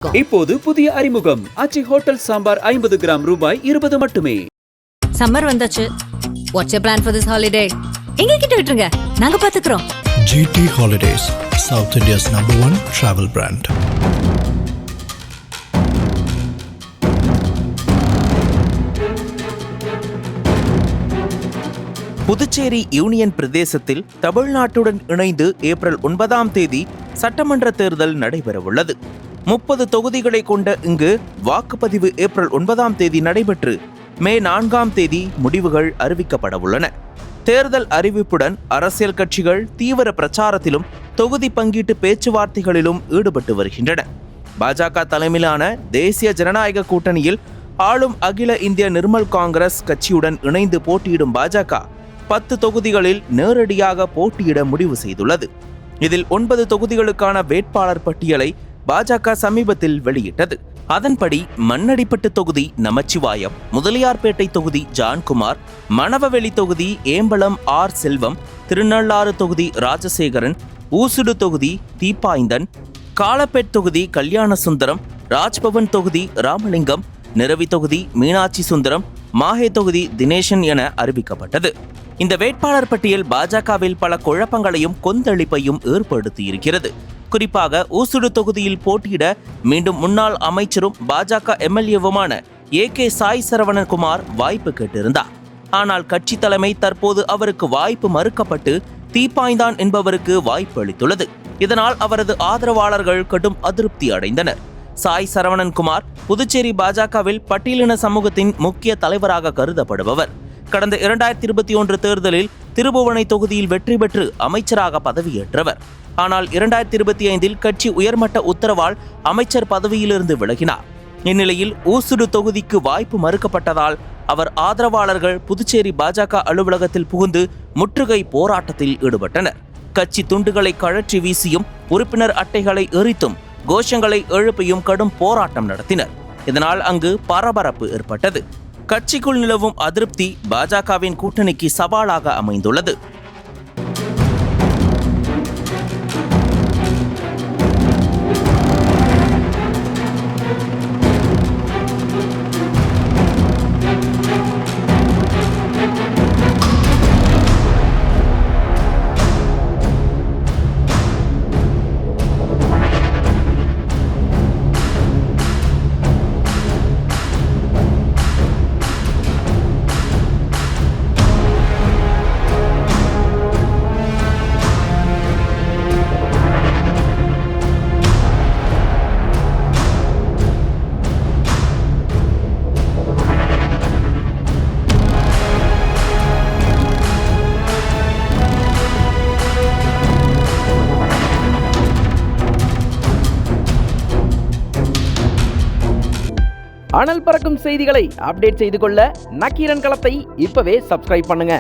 இப்போது புதிய அறிமுகம் ஆச்சி ஹோட்டல் சாம்பார் 50 கிராம் ரூபாய் 20 மட்டுமே. சம்மர் வந்தாச்சு. What's your plan for this holiday? எங்க கிட்ட விட்டுருங்க, நாங்க பாத்துக்கிறோம். GT Holidays, South India's #1 travel brand. Puducherry union பிரதேசத்தில் தமிழ்நாட்டுடன் இணைந்து ஏப்ரல் 9ஆம் தேதி சட்டமன்ற தேர்தல் நடைபெறவுள்ளது. 30 தொகுதிகளை கொண்ட இங்கு வாக்குப்பதிவு ஏப்ரல் 9ஆம் தேதி நடைபெற்று மே 4ஆம் தேதி முடிவுகள் அறிவிக்கப்பட உள்ளன. தேர்தல் அறிவிப்புடன் அரசியல் கட்சிகள் தீவிர பிரச்சாரத்திலும் தொகுதி பங்கீட்டு பேச்சுவார்த்தைகளிலும் ஈடுபட்டு வருகின்றன. பாஜக தலைமையிலான தேசிய ஜனநாயக கூட்டணியில் ஆளும் அகில இந்திய நிர்மல் காங்கிரஸ் கட்சியுடன் இணைந்து போட்டியிடும் பாஜக 10 தொகுதிகளில் நேரடியாக போட்டியிட முடிவு செய்துள்ளது. இதில் 9 தொகுதிகளுக்கான வேட்பாளர் பட்டியலை பாஜக சமீபத்தில் வெளியிட்டது. அதன்படி மண்ணடிப்பட்டு தொகுதி நமச்சிவாயம், முதலியார்பேட்டை தொகுதி ஜான்குமார், மணவவெளி தொகுதி ஏம்பலம் ஆர் செல்வம், திருநள்ளாறு தொகுதி ராஜசேகரன், ஊசுடு தொகுதி தீப்பாய்ந்தன், காலப்பேட் தொகுதி கல்யாணசுந்தரம், ராஜ்பவன் தொகுதி ராமலிங்கம், நிரவி தொகுதி மீனாட்சி சுந்தரம், மாஹே தொகுதி தினேசன் என அறிவிக்கப்பட்டது. இந்த வேட்பாளர் பட்டியல் பாஜகவில் பல குழப்பங்களையும் கொந்தளிப்பையும் ஏற்படுத்தியிருக்கிறது. குறிப்பாக ஊசுடு தொகுதியில் போட்டியிட மீண்டும் முன்னாள் அமைச்சரும் பாஜக எம்எல்ஏவுமான AK சாய் சரவணகுமார் வாய்ப்பு கேட்டிருந்தார். ஆனால் கட்சி தலைமை தற்போது அவருக்கு வாய்ப்பு மறுக்கப்பட்டு தீப்பாய்ந்தான் என்பவருக்கு வாய்ப்பு அளித்துள்ளது. இதனால் அவரது ஆதரவாளர்கள் கடும் அதிருப்தி அடைந்தனர். சாய் சரவணன்குமார் புதுச்சேரி பாஜகவில் பட்டியலின சமூகத்தின் முக்கிய தலைவராக கருதப்படுபவர். கடந்த 2021 தேர்தலில் திருபுவனை தொகுதியில் வெற்றி பெற்று அமைச்சராக பதவியேற்றவர். ஆனால் 2025 கட்சி உயர்மட்ட உத்தரவால் அமைச்சர் பதவியிலிருந்து விலகினார். இந்நிலையில் ஊசுடு தொகுதிக்கு வாய்ப்பு மறுக்கப்பட்டதால் அவர் ஆதரவாளர்கள் புதுச்சேரி பாஜக அலுவலகத்தில் புகுந்து முற்றுகை போராட்டத்தில் ஈடுபட்டனர். கட்சி துண்டுகளை கழற்றி வீசியும் உறுப்பினர் அட்டைகளை எரித்தும் கோஷங்களை எழுப்பியும் கடும் போராட்டம் நடத்தினர். இதனால் அங்கு பரபரப்பு ஏற்பட்டது. கட்சிக்குள் நிலவும் அதிருப்தி பாஜகவின் கூட்டணிக்கு சவாலாக அமைந்துள்ளது. அனல் பறக்கும் செய்திகளை அப்டேட் செய்து கொள்ள நக்கீரன் களத்தை இப்பவே சப்ஸ்கிரைப் பண்ணுங்க.